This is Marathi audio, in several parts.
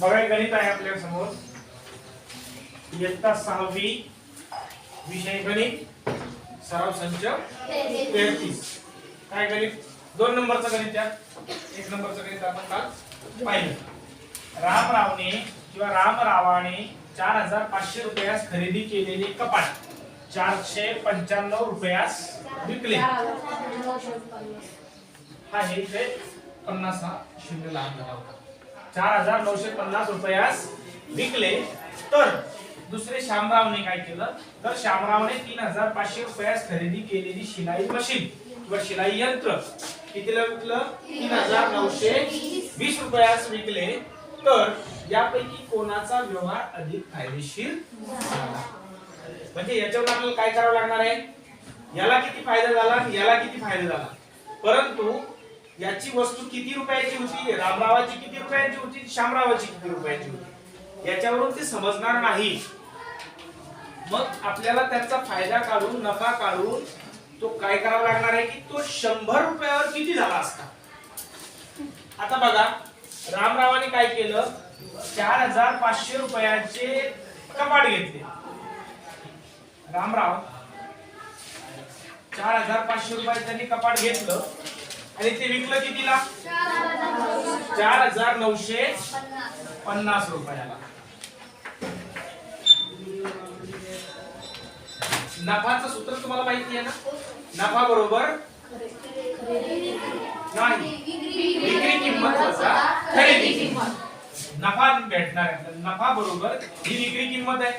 बघा गणित आहे आपल्या समोर इयत्ता 6वी विषय गणित सराव संच 33. काय गणित 2 नंबरचं गणित आहे. 1 नंबरचं गणित आपण काल पाहिलं. रामरावने किंवा रामरावाने 4500 रुपयास खरेदी केलेले कपाट 495 रुपयास विकले. हा हे इथे 50 हा शून्य लहान झाला होता. 4950 रुपयास विकले. तर दुसरे शामरावने काय केलं तर शामरावने 3500 रुपयास खरेदी केलेली शिलाई मशीन किंवा शिलाई यंत्र कितीला विकलं 3920 रुपयास विकले. तर यापैकी कोणाचा व्यवहार अधिक फायदेशीर झाला. म्हणजे याच्यावर आपल्याला काय करावं लागणार आहे. याला किती फायदा झाला याला किती फायदा झाला. परंतु याची वस्तू किती रुपयाची होती रामरावाची किती रुपयाची होती शामरावाची किती रुपयाची होती याच्यावरून ते समजणार नाही. मग आपल्याला त्याचा फायदा काढून नफा काढून तो काय करावा लागणार आहे की तो 100 रुपयावर किती झाला असता. आता बघा रामरावाने काय केलं 4500 रुपयाचे कपाट घेतले. रामराव 4500 रुपयाचे त्यांनी कपाट घेतलं आणि ते विकलं कितीला 4950 रुपयाला. नफाचं सूत्र तुम्हाला माहिती आहे ना. नफा बरोबर नाही विक्री किंमत वजा खरेदी किंमत. नफा भेटणार आहे. नफा बरोबर ही विक्री किंमत आहे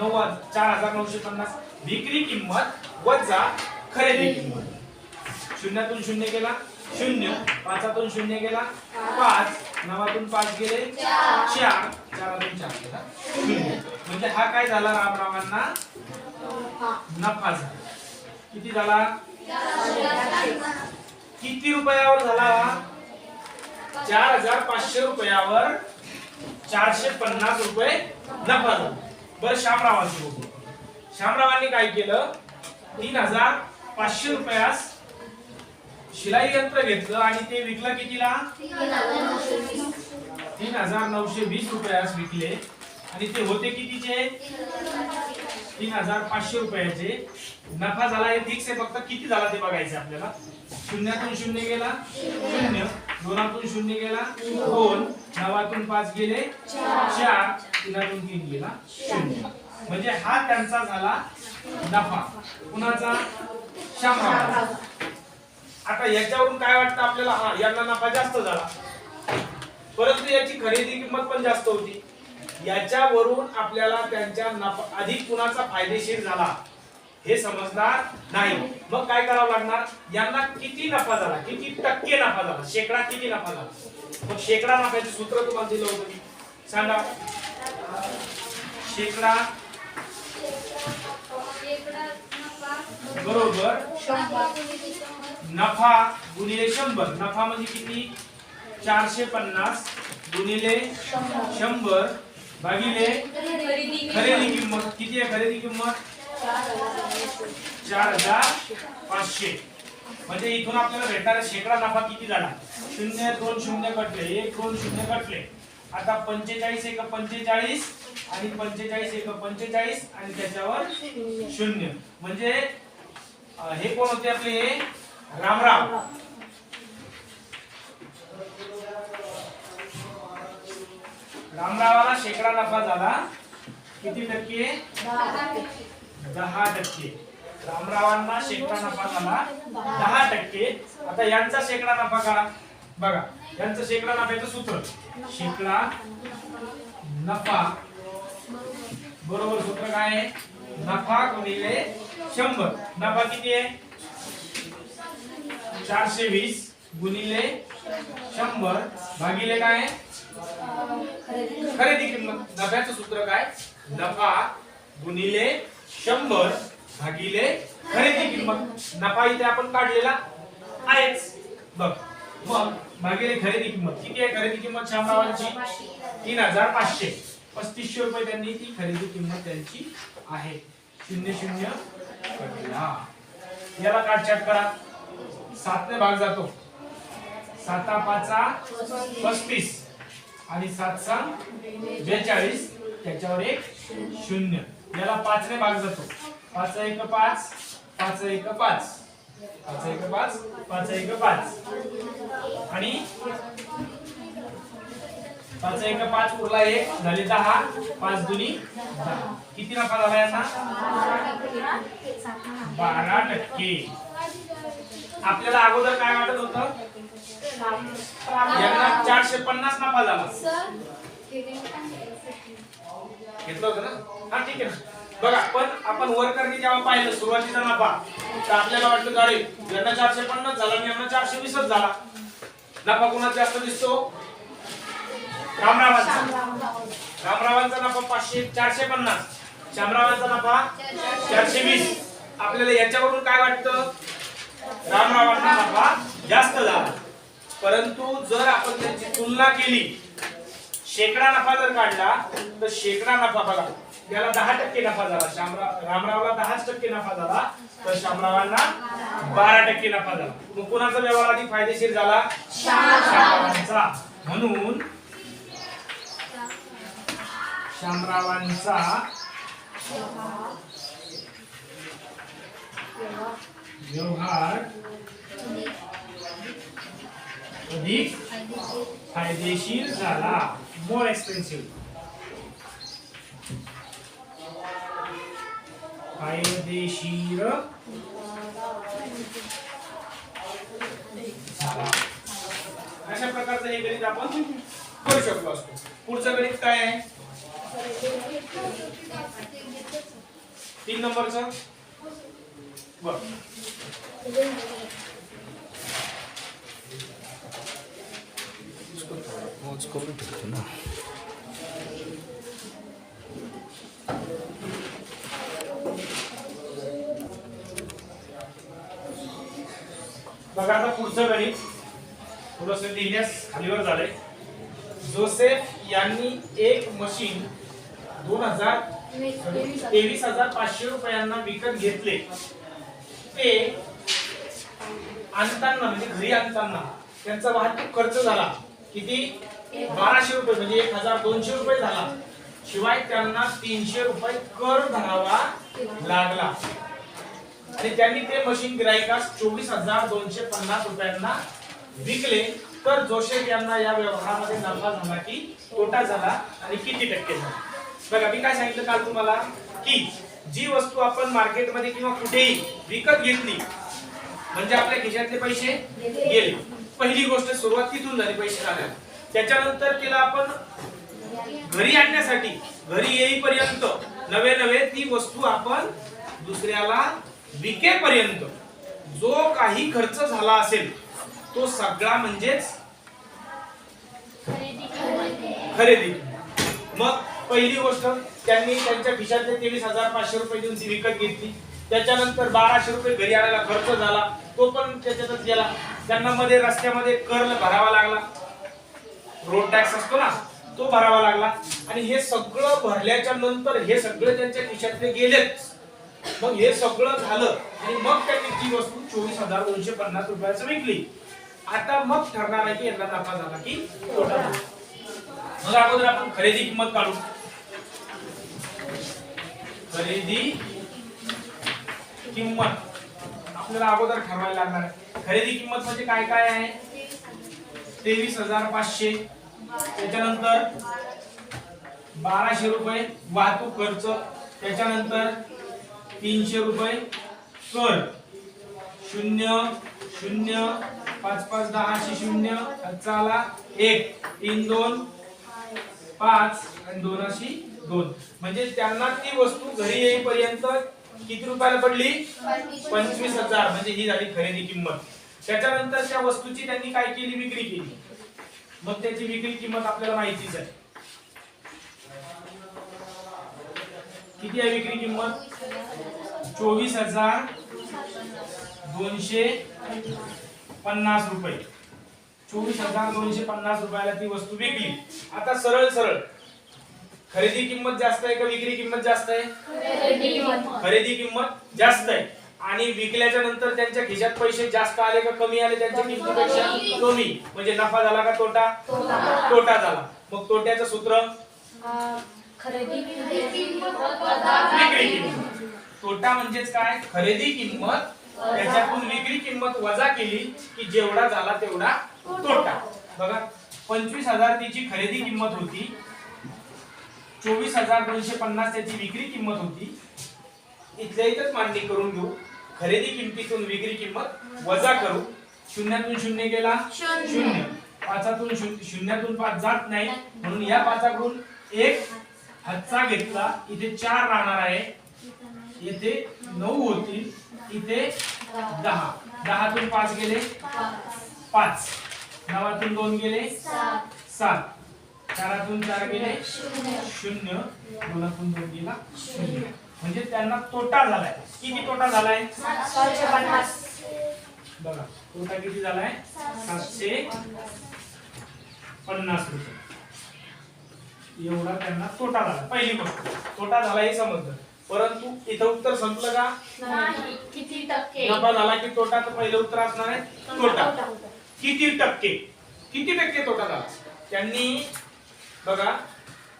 4950 विक्री किंमत वजा खरेदी किंमत. शून्यातून शून्य गेला 0 5तून 0 गेला 5 9तून 5 गेले 4 4तून 4 गेला 0. म्हणजे हा काय झाला रामरावांना नफा झाला. किती झाला किती रुपयावर झाला 4500 रुपयावर 450 रुपये नफा झाला. बरं शामरावांचं बघू. शामरावांनी काय केलं 3500 रुपयास शिलाई यंत्र घेतलं आणि ते विकलं कितीला 3920 रुपयास विकले. आणि ते होते कितीचे 3500 रुपयाचे. नफा झाला हे फिक्स आहे फक्त किती झाला ते बघायचं आपल्याला. शून्यातून 0 गेला 0 2तून 0 गेला 2 9तून 5 गेले 4 3तून 3 गेला 0. म्हणजे हा त्यांचा झाला नफा. कुणाचा शामरावाचा. आता याच्यावरून काय वाटतं आपल्याला हा यांना नफा जास्त झाला परंतु याची खरेदी किंमत पण जास्त होती. याच्यावरून आपल्याला त्यांच्या नफा अधिक कुणाचा फायदेशीर झाला हे समजणार नाही. मग काय करावं लागणार यांना किती नफा झाला किती टक्के नफा झाला शेकडा किती नफा झाला. मग शेकडा नफ्याचे सूत्र तुम्हाला दिलं होतं मी सांगा. शेकडा बरोबर नफा गुणिले 100. नफा म्हणजे किती 450 गुणिले 100 भागिले खरेदी किंमत. किती आहे खरेदी किंमत 4500. म्हणजे इथून आपल्याला भेटणारा शेकडा नफा किती झाला 0 2 0 कटले 1 2 0 कटले. आता 45 1 45 आणि 45 1 45 आणि त्याच्यावर 0. म्हणजे हे कोण होते आपले रामराव. रामरावाला शेकडा नफा झाला किती टक्के 10%. रामरावांना शेकडा नफा झाला 10%. आता यांचा शेकडा नफा काढा. बघा यांचं शेकडा नफ्याचं सूत्र शेकडा नफा बरोबर सूत्र काय आहे नफा गुणिले 100. नफा किती आहे 420 गुणिले 100 भागिले काय खरेदी किंमत. नफ्याचं सूत्र काय नफा गुणिले 100 भागिले खरेदी किंमत. नफा इथे आपण काढलेला आहेच बघ. मग भागिले खरेदी किंमत किती आहे खरेदी किंमत शामरावांची 3500. 3500 रुपये त्यांनी ती खरेदी किंमत त्यांची आहे. 0 0 कटला. याला काटछाट करा 7 ने भाग जातो 7 5 35 आणि 7 6 42 त्याच्यावर एक 0. याला 5 ने भाग जातो. 5 1 5 5 1 5 5 1 5 5 1 5 आणि 5 1 5 उरला 1 झाले 10 5 दुनी 10. किती नफा झाला याचा? 12%. आपल्याला अगोदर काय वाटत होतं? यांना 450 नफा झाला. घेतलं होतं ना? हा ठीक आहे. बघा पण आपण वर्करने जेव्हा पाहिलं सुरुवातीचा नफा तर आपल्याला वाटलं गाडी यांना 450 झाला आणि यांना 420 झाला. नफा कोणाचा जास्त दिसतो? रामरावांचा नफा 450. शामरावांचा नफा 420. आपल्याला याच्यावरून काय वाटतं? रामरावांचा नफा जास्त झाला. परंतु जर आपण त्यांची तुलना केली शेकडा नफा जर काढला तर शेकडा नफा बघा याला 10% नफा झाला. रामरावला 10% नफा झाला तर शामरावांना 12% नफा झाला. मग कोणाचा व्यवहार अधिक फायदेशीर झाला? शामरावांचा. म्हणून शामरावांचा व्यवहार अधिक फायदेशीर झाला. मोर एक्सपेन्सिव्ह. फायदेशीर झाला. अशा प्रकारचं हे गणित आपण करू शकलो असतो. पुढचं गणित काय आहे? 3 नंबरचं बघ. करून ठेवतो ना. बघा आता पुढचं गणित थोडस लिहिण्यास खालीवर झालंय. जोसेफ यांनी एक मशीन 23,500 रुपयांना विकत घेतले. ते आणताना म्हणजे घरी आणताना त्यांचा वाहतूक खर्च झाला किती? 1200 रुपये म्हणजे 1200 रुपये झाला. शिवाय त्यांना 300 रुपये कर भरावा लागला आणि त्यांनी ते मशीन गिराईकास 24,250 रुपयांना विकले. तर जोसेफ यांना या व्यवहारामध्ये नफा झाला की तोटा झाला आणि किती टक्के झाला? बघा मी काय सांगितलं काल तुम्हाला की जी वस्तू आपण मार्केटमध्ये किंवा कुठेही विकत घेतली म्हणजे आपल्या खिशातले पैसे गेले. पहिली गोष्ट सुरुवात तिथून झाली पैसे झाल्या. त्याच्यानंतर तिला आपण घरी आणण्यासाठी घरी येईपर्यंत नवे ती वस्तू आपण दुसऱ्याला विकेपर्यंत जो काही खर्च झाला असेल तो सगळा म्हणजेच खरेदी. मग पहिली गोष्ट त्यांनी त्यांच्या खिशातले 23,500 रुपये देऊन ती विकत घेतली. त्याच्यानंतर 1200 रुपये घरी आणायला खर्च झाला तो पण त्याच्यातच गेला. त्यांना मध्ये रस्त्यामध्ये कर भरावा लागला. रोड टॅक्स असतो ना तो भरावा लागला आणि हे सगळं भरल्याच्या नंतर हे सगळं त्यांच्या खिशातले गेलेच. मग हे सगळं झालं आणि मग त्यांनी ती वस्तू 24,250 रुपयाचं विकली. आता मग ठरणार आहे की यांना नफा झाला की तोटा झाला. मग अगोदर आपण खरेदी किंमत काढू. खरेदी किंमत आपल्याला अगोदर ठरवायला लागणार आहे. खरेदी किंमत म्हणजे काय काय आहे? 23,500. त्याच्यानंतर 1200 रुपये वाहतूक खर्च. त्याच्यानंतर 300 रुपये कर. 0 0 5 5 10 0 चाला 1 3 2 5 आणि 2 2 म्हणजे त्यांना ती वस्तू घरी येईपर्यंत किती रुपयाला पडली? 25,000 म्हणजे ही झाली खरेदी किंमत. त्याच्यानंतर त्या वस्तूची त्यांनी काय केली? विक्री केली. मग त्याची विक्री किंमत आपल्याला माहितीच आहे. किती आहे विक्री किंमत? 24,250 रुपये. 24,250 रुपयाला ती वस्तू विकली. आता सरळ सरळ खरेदी किंमत जास्त आहे का विक्री किंमत जास्त आहे? खरेदी किंमत जास्त आहे. आणि विकल्याच्या नंतर त्यांच्या खिशात पैसे जास्त आले का कमी आले त्यांच्या किमतीपेक्षा कमी, म्हणजे नफा झाला का तोटा? तोटा झाला. मग तोट्याचं सूत्र खरेदी विक्री किंमत. तोटा म्हणजेच काय? खरेदी किंमत त्याच्यातून विक्री किंमत वजा केली की जेवढा झाला तेवढा तोटा. बघा 25,000 तिची खरेदी किंमत होती, 24,250 त्याची विक्री किंमत होती. इथल्या इथंच मांडणी करून घेऊ. खरेदी किमतीतून विक्री किंमत वजा करू. शून्यातून शून्य गेला शून्य, पाचातून शून्यातून 5 जात नाही म्हणून या पाचाकडून एक हातचा घेतला. इथे 4 राहणार आहे, इथे 9 होतील, इथे 10. 10तून 5 गेले 5, 9तून 2 गेले 7, 4तून 4 गेले 0, 2तून 2 गेला 0. म्हणजे त्यांना तोटा झालाय. किती तोटा झालाय? 750. बघा तोटा किती झालाय? 750 रुपये. एवढा त्यांना तोटा झाला. पहिली गोष्ट तोटा झाला हे समजलं, परंतु इथं उत्तर संपलं का? नाही. किती टक्के? नफा झाला की तोटा? तर पहिलं उत्तर असणार आहे तोटा. किती टक्के? किती टक्के तोटा झाला? त्यांनी बघा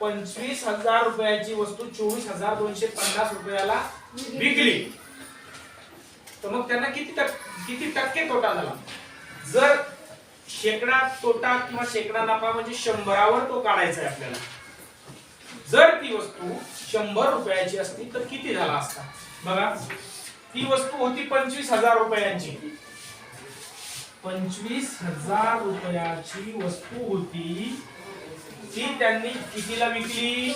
25,000 रुपयाची वस्तू 24,250 रुपयाला विकली, तर मग त्यांना किती टक्के तोटा झाला? जर शेकडा तोटा किंवा शेकडा नफा म्हणजे 100वर तो काढायचा आहे आपल्याला. जर ती वस्तू 100 रुपयाची असती तर किती झाला असता? बघा ती वस्तू होती 25,000 रुपयांची. 25,000 रुपयाची वस्तू होती, ती त्यांनी कितीला विकली?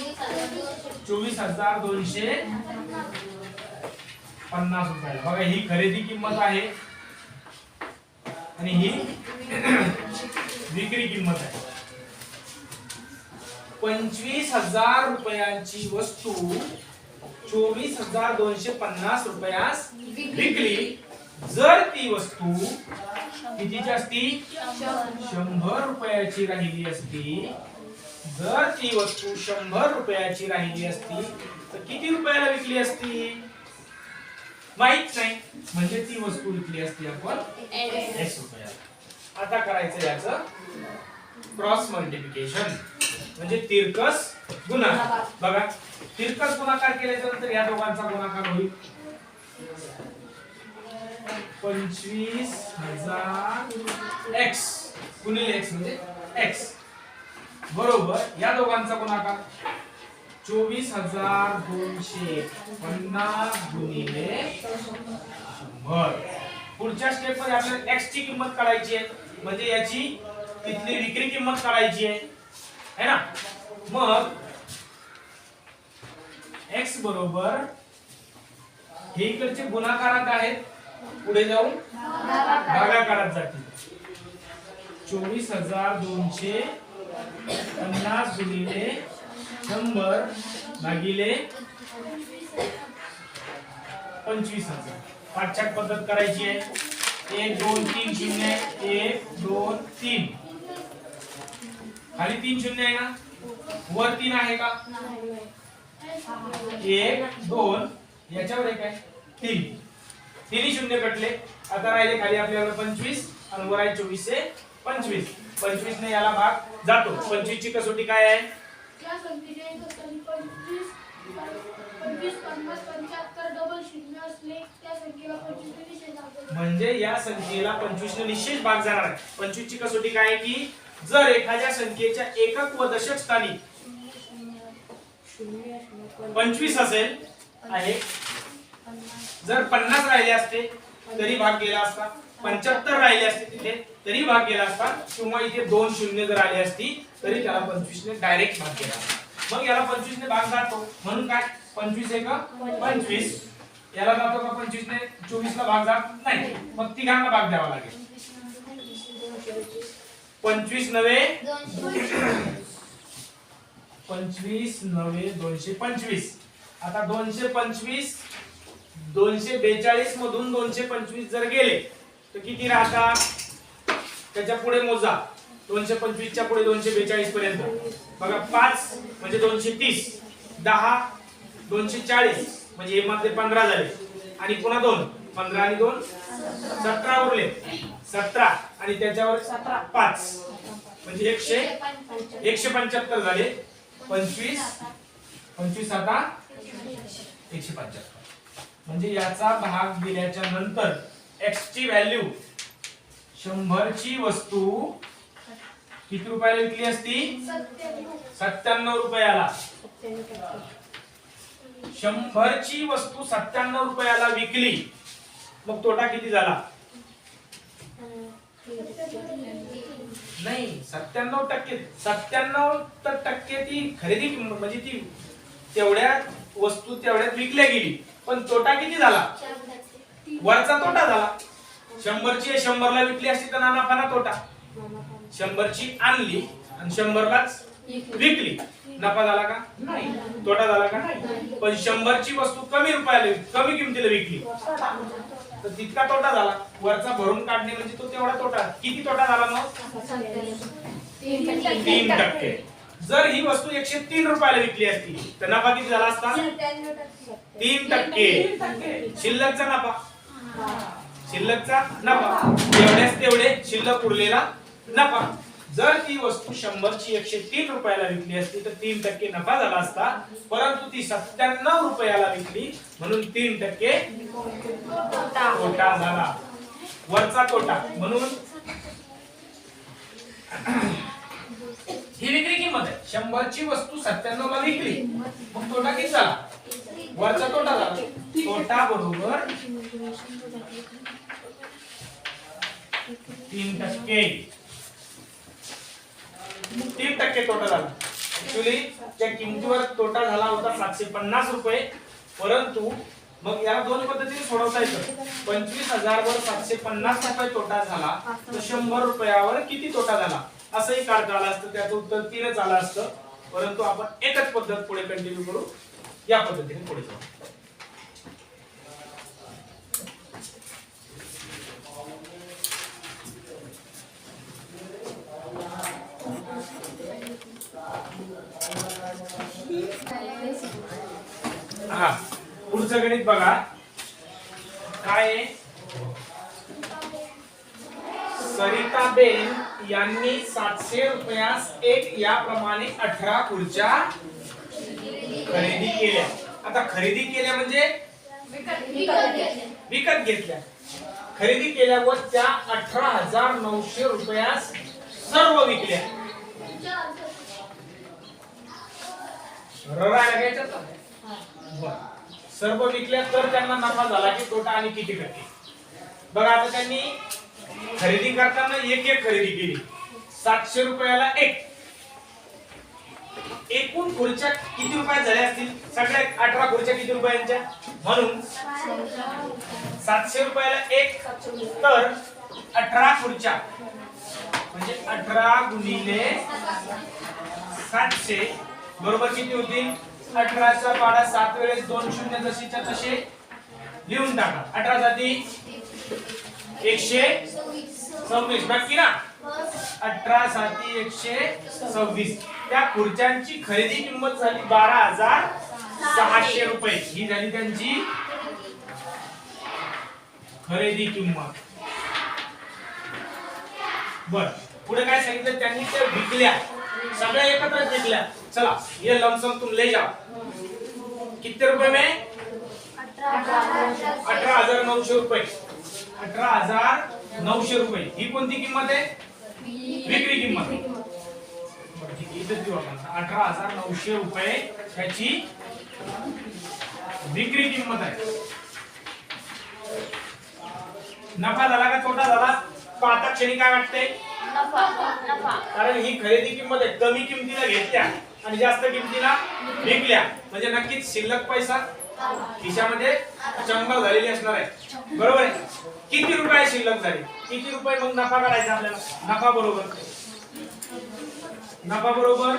24,250 रुपयाला. बघा ही खरेदी किंमत आहे आणि ही विक्री किंमत आहे. 25,000 रुपयांची वस्तू 24,250 रुपयास विकली. जर ती वस्तू कितीची असती? 100 रुपयाची राहिली असती. जर ती वस्तू 100 रुपयाची राहिली असती तर किती रुपयाला विकली असती? माहित नाही, म्हणजे ती वस्तू विकली असती आपण x रुपयाला. आता करायचं याचं क्रॉस मल्टिप्लिकेशन म्हणजे तिरकस गुणाकार. बघा तिरकस गुणाकार केल्याच्या नंतर या दोघांचा गुणाकार होईल. 25,000 x गुणिले x म्हणजे x बरोबर या दोघांचा गुणाकार 24,250 गुणिले 100. पुढच्या स्टेप मध्ये आपल्याला x ची किंमत काढायची आहे, म्हणजे याची तिथली विक्री किंमत काढायची आहे ना. मग x बरोबर हे इकडचे गुणाकारात आहेत, पुढे जाऊन भागाकारात जातील. 24,250 गुणिले 100 भागिले 25,000. पाठशाक पद्धत करायची आहे. 1 2 3 0 1 2 3. खाली 3 शून्य आहे ना, वर 3 आहे का? 1 2 याच्यावर एक आहे 3. 3 शून्य कटले. आता राहिले खाली आपल्याला 25 आणि वर आहे 24 से 25. 25 ने याला भाग जातो. 25 ची कसोटी काय आहे? या संख्येचे एकसरी 25 50 75 डबल शून्य असले त्या संख्येला 25 ने निषेध आहे. म्हणजे या संख्येला 25 ने निश्चित भाग जाणार आहे. 25 ची कसोटी काय आहे की जर एखाद्या संख्येच्या एकक व दशक स्थानी 25 असेल आहे, जर 50 राहिले असते तरी भाग गेला असता, 75 राहिले असते तिथे तरी भाग गेला असता, किंवा इथे 2 शून्य जर आले असती तरी त्याला 25 ने डायरेक्ट भाग गेला. मग याला 25 ने भाग जातो म्हणून काय 25 एक 25 याला जातो का 25 ने 24 ला भाग जात नाही, मग तिघांना भाग द्यावा लागेल. 25 नवे 225. आता 225 242 मधून 225 जर गेले तर किती राहतात? त्याच्या पुढे मोजा. 225 च्या पुढे 242 पर्यंत बघा. 5 म्हणजे 230, 10 240 म्हणजे हे मध्ये 15 झाले आणि पुन्हा 2 15 आणि 2 17 उरले. 17 आणि त्याच्यावर 5 म्हणजे 175 झाले. 25 आता 175. म्हणजे याचा भाग दिल्याच्या नंतर x ची व्हॅल्यू 100 ची वस्तू किती रुपयाला विकली असती? 97 रुपयाला. 100 ची वस्तू 97 रुपयाला विकली, मग तोटा किती झाला? नाही, 97%. 97% ती खरेदी किंमत म्हणजे ती तेवढ्या वस्तू तेवढ्यात विकल्या गेली, पण तोटा किती झाला? वरचा तोटा झाला. 100 ची 100 ला विकली असती तर ना नफा ना तोटा. 100 ची आणली आणि 100 लाच विकली, नफा झाला का? नाही. तोटा झाला का? नाही. पण 100 ची वस्तू कमी रुपयाला कमी किमतीला विकली तर तितका तोटा झाला. वरचा भरून काढणे म्हणजे तो तेवढा तोटा. किती तोटा झाला मग? 3%. जर ही वस्तू 103 रुपयाला विकली असती तर नफा किती झाला असता? 3%. शिल्लकचा नफा. शिल्लकचा नफा तेवढ्याच तेवढे शिल्लक उरलेला नफा. जर ती वस्तू 100 ची 103 रुपयाला विकली असती तर 3% नफा झाला असता, परंतु ती 97 रुपयाला विकली म्हणून 3% तोटा झाला. वरचा तोटा. म्हणून ही विक्री किंमत आहे. 100 ची वस्तू 97 ला विकली, मग तोटा किती झाला? वरचा तोटा झाला. तोटा बरोबर 3%. 3% तोटा झाला. ऍक्च्युली त्या किमतीवर तोटा झाला होता 750 रुपये, परंतु मग याला दोन पद्धतीने सोडवता येतं. 25,000 वर 750 रुपये तोटा झाला तर 100 रुपयावर किती तोटा झाला असंही काढता आलं असतं. त्याचं उत्तर 3च आलं असतं, परंतु आपण एकच पद्धत पुढे कंटिन्यू करू. या पद्धतीने पुढे जाऊ. हा, पुढचं गणित बघा काय आहे. सरिताबेन यांनी 700 रुपयास एक याप्रमाणे 18 खुर्च्या खरेदी केल्या. आता खरेदी केल्या म्हणजे विकत घेतल्या. खरेदी केल्यावर त्या 18,900 रुपयास सर्व विकल्या. सर्व विकल्या तर त्यांना नफा झाला की तोटा आणि किती टक्के? बघा आता त्यांनी खरेदी करताना एक खरेदी केली. 700 रुपयाला एक. एकूण खुर्च्या किती रुपयात झाल्या असतील? सगळ्या 18 खुर्च्या किती रुपयांच्या? म्हणून 700 रुपयाला एक तर 18 खुर्च्या म्हणजे 18 गुणिले 700 बरोबर किती होतील? 18चा पाढा 7 वेळेस 2 शून्य जशीच्या तसे लिहून टाका. 18 जाती 126. नक्की ना? 18 साती 126. त्या खुर्च्यांची खरेदी किंमत झाली 12,600 रुपये. ही झाली त्यांची खरेदी किंमत. बर, पुढे काय सांगितलं त्यांनी? त्या विकल्या, सगळ्या एकत्र विकल्या. चला ये लमसम तुम ले जाओ. कितने रुपए में? 18,900 रुपये. 18,900 रुपये ही कोणती किंमत आहे? विक्री किंमत. ठीक आहे, इथे देऊ आपण 18,900 रुपये त्याची विक्री किंमत आहे. नफा झाला का तोटा झाला? पाहता क्षणी काय वाटतंय? कारण ही खरेदी किंमत आहे. कमी किमतीला घेतल्या आणि जास्त किमतीला विकल्या म्हणजे नक्कीच शिल्लक पैसा खिशामध्ये चंगळ झालेली असणार आहे. बरोबर आहे? किती रुपये शिल्लक झाले? किती रुपये मग नफा काढायचा आपल्याला? नफा बरोबर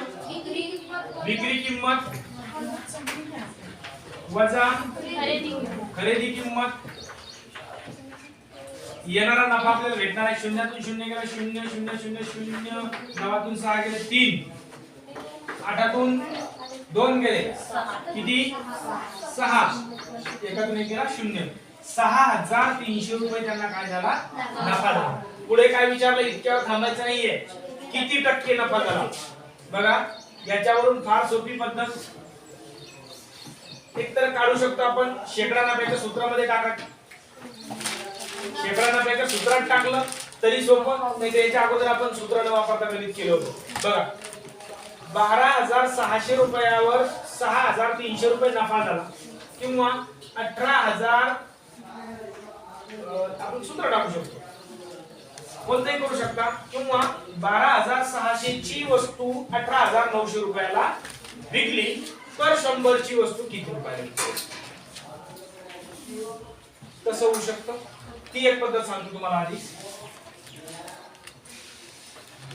विक्री किंमत वजा खरेदी किंमत. येणारा नफा आपल्याला भेटणार आहे. शून्यातून शून्य गेला 0 0 0 0. 9तून 6 गेले 3. 8तून 2 गेले किती? 6. 1तून 1 गेला 0. 6,300 रुपये त्यांना काय झाला नफा झाला. पुढे काय विचारलं इतक्यावर थांबायचं नाहीये. किती टक्के नफा झाला बघा. याच्यावरून फार सोपी पद्धत एक तर काढू शकतो आपण. शेकडा नफ्याच्या सूत्रामध्ये टाका. शेकडा नफ्याच्या सूत्रात टाकलं तरी सोपं नाही. त्याच्या अगोदर आपण सूत्र न वापरता गणित केलं होतं बघा. 12,600 रुपयावर 6,300 रुपये नफा झाला किंवा 18,000 आपण सूत्र टाकू शकतो. कोणतेही करू शकता. किंवा 12,600 ची वस्तू 18,900 रुपयाला विकली तर 100 ची वस्तू किती रुपयाला विकली. कसं होऊ शकतं ती एक पद्धत सांगतो तुम्हाला आधी.